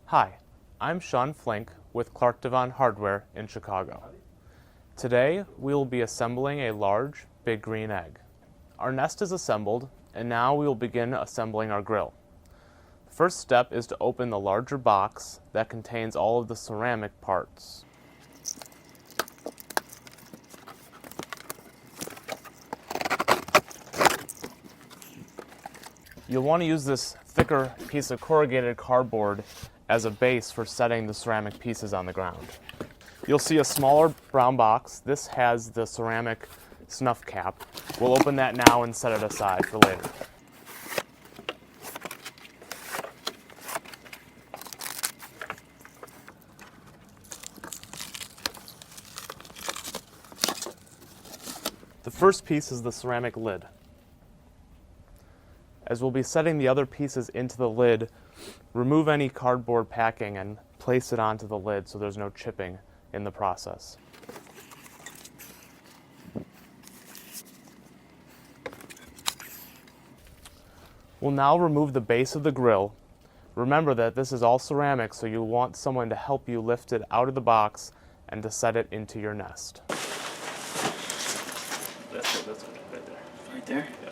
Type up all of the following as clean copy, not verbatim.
Hi, I'm Sean Flink with Devon Hardware in Chicago. Today we will be assembling a large, big green egg. Our nest is assembled, and now we will begin assembling our grill. The first step is to open the larger box that contains all of the ceramic parts. You'll want to use this thicker piece of corrugated cardboard as a base for setting the ceramic pieces on the ground. You'll see a smaller brown box. This has the ceramic snuff cap. We'll open that now and set it aside for later. The first piece is the ceramic lid. As we'll be setting the other pieces into the lid, remove any cardboard packing and place it onto the lid so there's no chipping in the process. We'll now remove the base of the grill. Remember that this is all ceramic, so you'll want someone to help you lift it out of the box and to set it into your nest. That's right there. Right there? Yeah.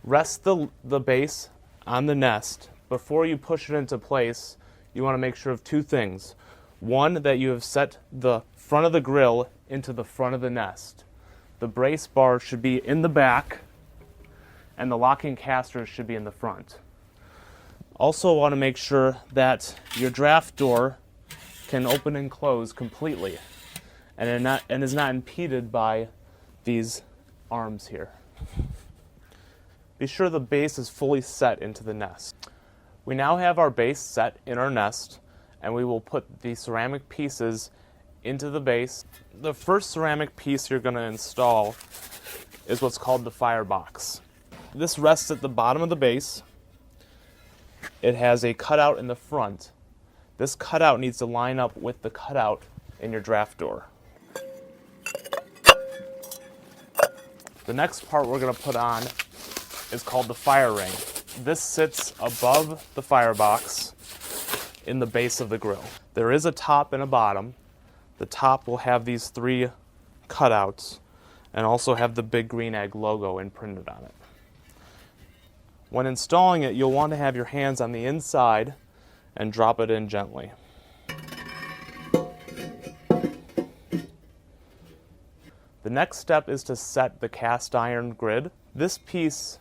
Rest the base on the nest. Before you push it into place, you want to make sure of two things. One, that you have set the front of the grill into the front of the nest. The brace bar should be in the back, and the locking casters should be in the front. Also want to make sure that your draft door can open and close completely and is not impeded by these arms here. Be sure the base is fully set into the nest. We now have our base set in our nest, and we will put the ceramic pieces into the base. The first ceramic piece you're going to install is what's called the firebox. This rests at the bottom of the base. It has a cutout in the front. This cutout needs to line up with the cutout in your draft door. The next part we're going to put on is called the fire ring. This sits above the firebox in the base of the grill. There is a top and a bottom. The top will have these three cutouts and also have the big green egg logo imprinted on it. When installing it, you'll want to have your hands on the inside and drop it in gently. The next step is to set the cast iron grid. This piece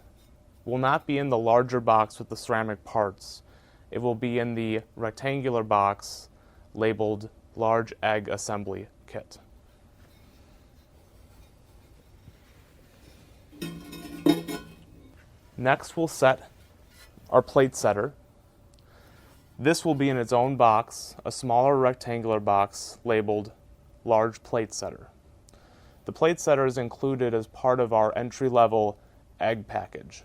will not be in the larger box with the ceramic parts. It will be in the rectangular box labeled Large Egg Assembly Kit. Next, we'll set our plate setter. This will be in its own box, a smaller rectangular box labeled Large Plate Setter. The plate setter is included as part of our entry-level egg package.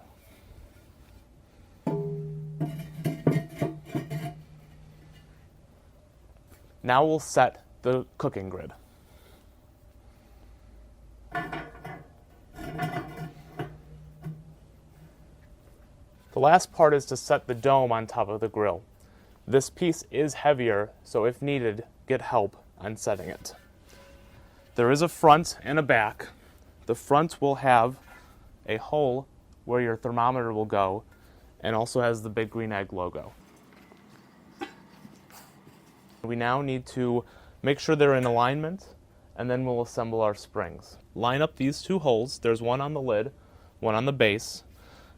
Now we'll set the cooking grid. The last part is to set the dome on top of the grill. This piece is heavier, so if needed, get help on setting it. There is a front and a back. The front will have a hole where your thermometer will go and also has the big green egg logo. We now need to make sure they're in alignment, and then we'll assemble our springs. Line up these two holes. There's one on the lid, one on the base.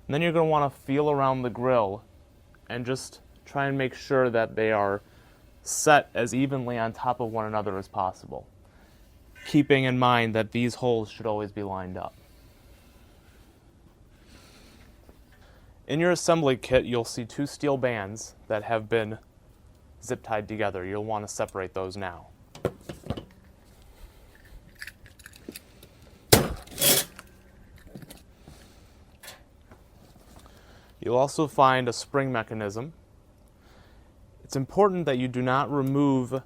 And then you're going to want to feel around the grill and just try and make sure that they are set as evenly on top of one another as possible, keeping in mind that these holes should always be lined up. In your assembly kit, you'll see two steel bands that have been zip tied together. You'll want to separate those now. You'll also find a spring mechanism. It's important that you do not remove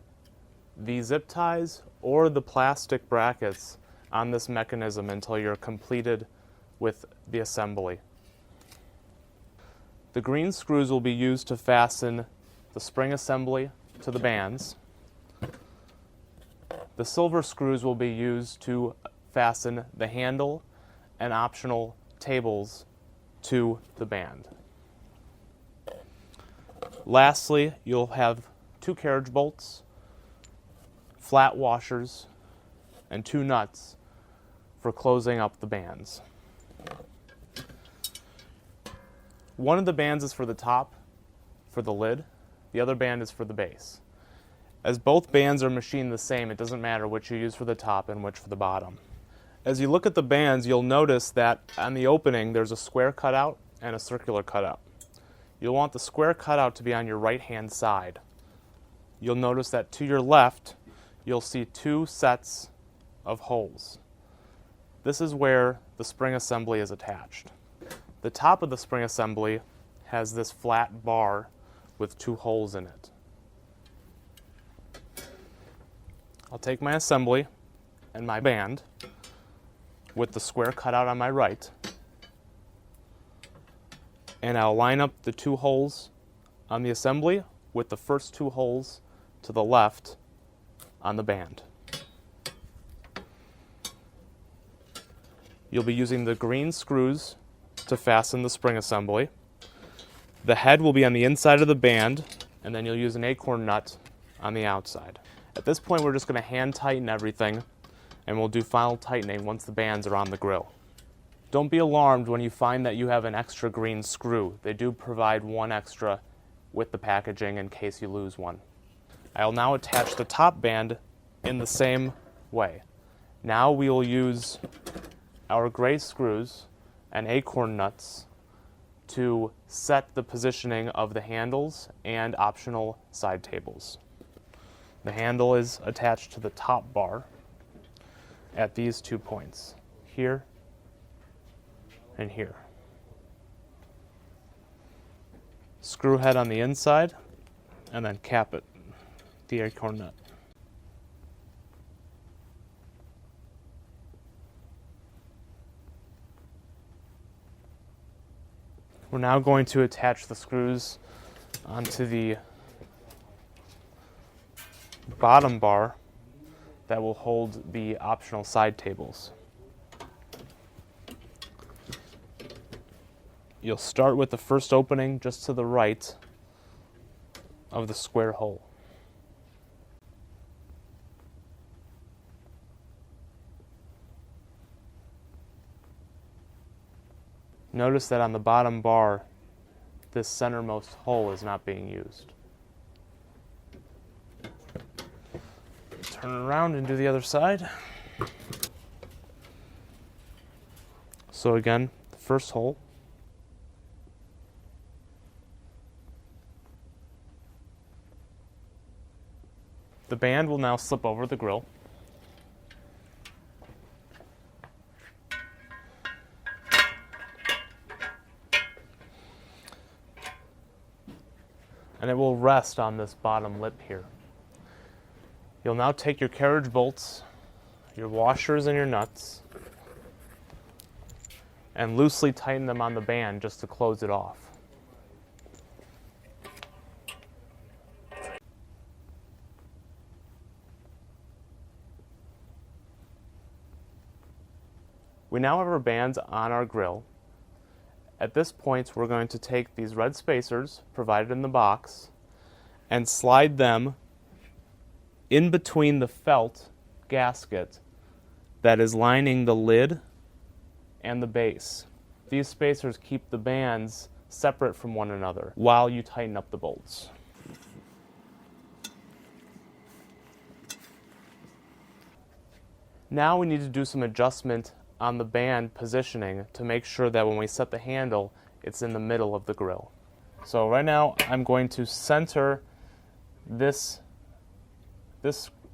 the zip ties or the plastic brackets on this mechanism until you're completed with the assembly. The green screws will be used to fasten the spring assembly to the bands. The silver screws will be used to fasten the handle and optional tables to the band. Lastly, you'll have 2 carriage bolts, flat washers, and 2 nuts for closing up the bands. One of the bands is for the top, for the lid. The other band is for the base. As both bands are machined the same, it doesn't matter which you use for the top and which for the bottom. As you look at the bands, you'll notice that on the opening there's a square cutout and a circular cutout. You'll want the square cutout to be on your right-hand side. You'll notice that to your left, you'll see 2 sets of holes. This is where the spring assembly is attached. The top of the spring assembly has this flat bar with 2 holes in it. I'll take my assembly and my band with the square cutout on my right, and I'll line up the 2 holes on the assembly with the first 2 holes to the left on the band. You'll be using the green screws to fasten the spring assembly. The head will be on the inside of the band, and then you'll use an acorn nut on the outside. At this point, we're just going to hand tighten everything, and we'll do final tightening once the bands are on the grill. Don't be alarmed when you find that you have an extra green screw. They do provide 1 extra with the packaging in case you lose one. I'll now attach the top band in the same way. Now we will use our gray screws and acorn nuts to set the positioning of the handles and optional side tables. The handle is attached to the top bar at these 2 points, here and here. Screw head on the inside, and then cap it, the acorn nut. We're now going to attach the screws onto the bottom bar that will hold the optional side tables. You'll start with the first opening just to the right of the square hole. Notice that on the bottom bar, this centermost hole is not being used. Turn around and do the other side. So again, the first hole. The band will now slip over the grill. And it will rest on this bottom lip here. You'll now take your carriage bolts, your washers and your nuts, and loosely tighten them on the band just to close it off. We now have our bands on our grill. At this point, we're going to take these red spacers provided in the box and slide them in between the felt gasket that is lining the lid and the base. These spacers keep the bands separate from one another while you tighten up the bolts. Now we need to do some adjustment on the band positioning to make sure that when we set the handle, it's in the middle of the grill. So right now I'm going to center this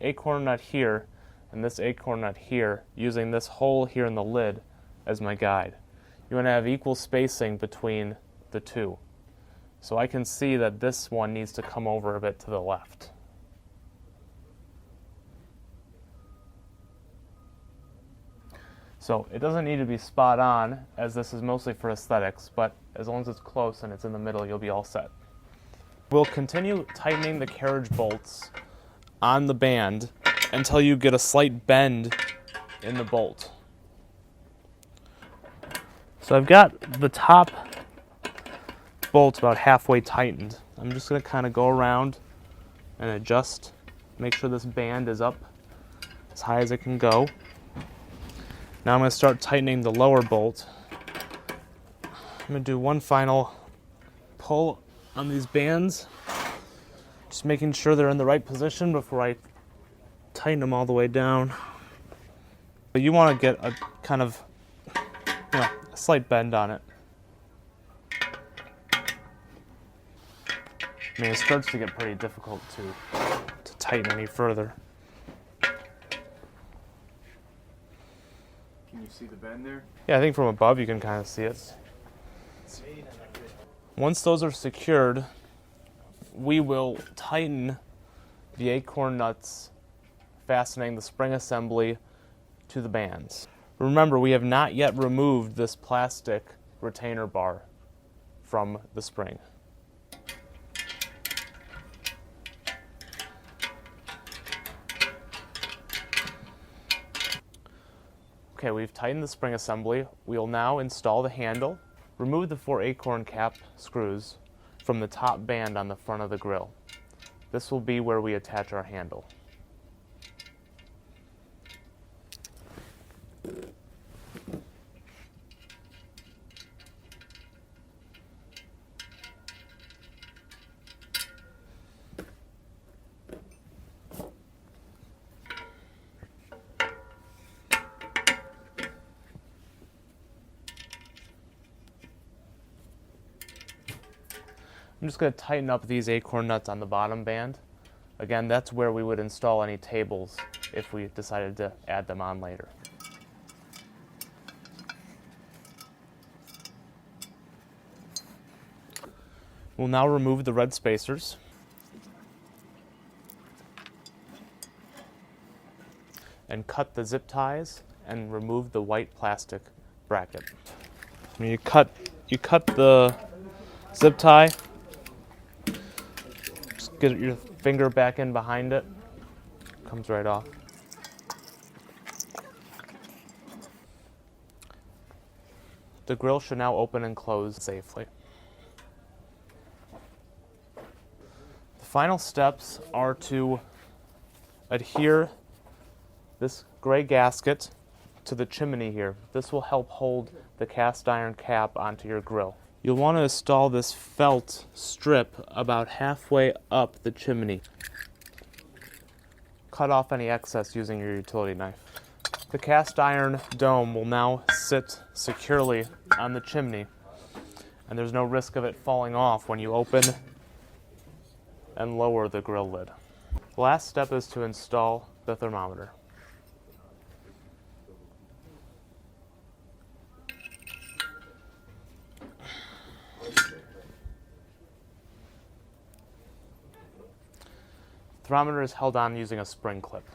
acorn nut here and this acorn nut here using this hole here in the lid as my guide. You want to have equal spacing between the two. So I can see that this one needs to come over a bit to the left. . So it doesn't need to be spot on, as this is mostly for aesthetics, but as long as it's close and it's in the middle, you'll be all set. We'll continue tightening the carriage bolts on the band until you get a slight bend in the bolt. So I've got the top bolt about halfway tightened. I'm just going to kind of go around and adjust, make sure this band is up as high as it can go. Now I'm going to start tightening the lower bolt. I'm going to do one final pull on these bands, just making sure they're in the right position before I tighten them all the way down. But you want to get a kind of a slight bend on it. I mean, it starts to get pretty difficult to tighten any further. Can you see the bend there? Yeah, I think from above you can kind of see it. Once those are secured, we will tighten the acorn nuts, fastening the spring assembly to the bands. Remember, we have not yet removed this plastic retainer bar from the spring. Okay, we've tightened the spring assembly. We'll now install the handle. Remove the 4 acorn cap screws from the top band on the front of the grill. This will be where we attach our handle. I'm just going to tighten up these acorn nuts on the bottom band. Again, that's where we would install any tables if we decided to add them on later. We'll now remove the red spacers. And cut the zip ties and remove the white plastic bracket. When you cut the zip tie, just get your finger back in behind it. Comes right off. The grill should now open and close safely. The final steps are to adhere this gray gasket to the chimney here. This will help hold the cast iron cap onto your grill. You'll want to install this felt strip about halfway up the chimney. Cut off any excess using your utility knife. The cast iron dome will now sit securely on the chimney, and there's no risk of it falling off when you open and lower the grill lid. The last step is to install the thermometer. The thermometer is held on using a spring clip.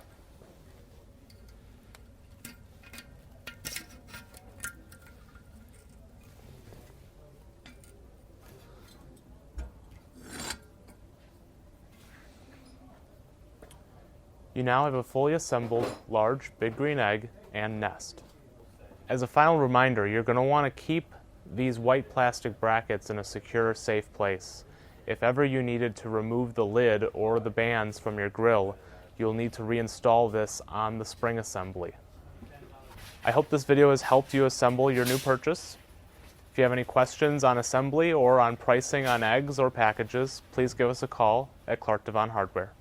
You now have a fully assembled large big green egg and nest. As a final reminder, you're going to want to keep these white plastic brackets in a secure, safe place. If ever you needed to remove the lid or the bands from your grill, you'll need to reinstall this on the spring assembly. I hope this video has helped you assemble your new purchase. If you have any questions on assembly or on pricing on eggs or packages, please give us a call at Devon Hardware.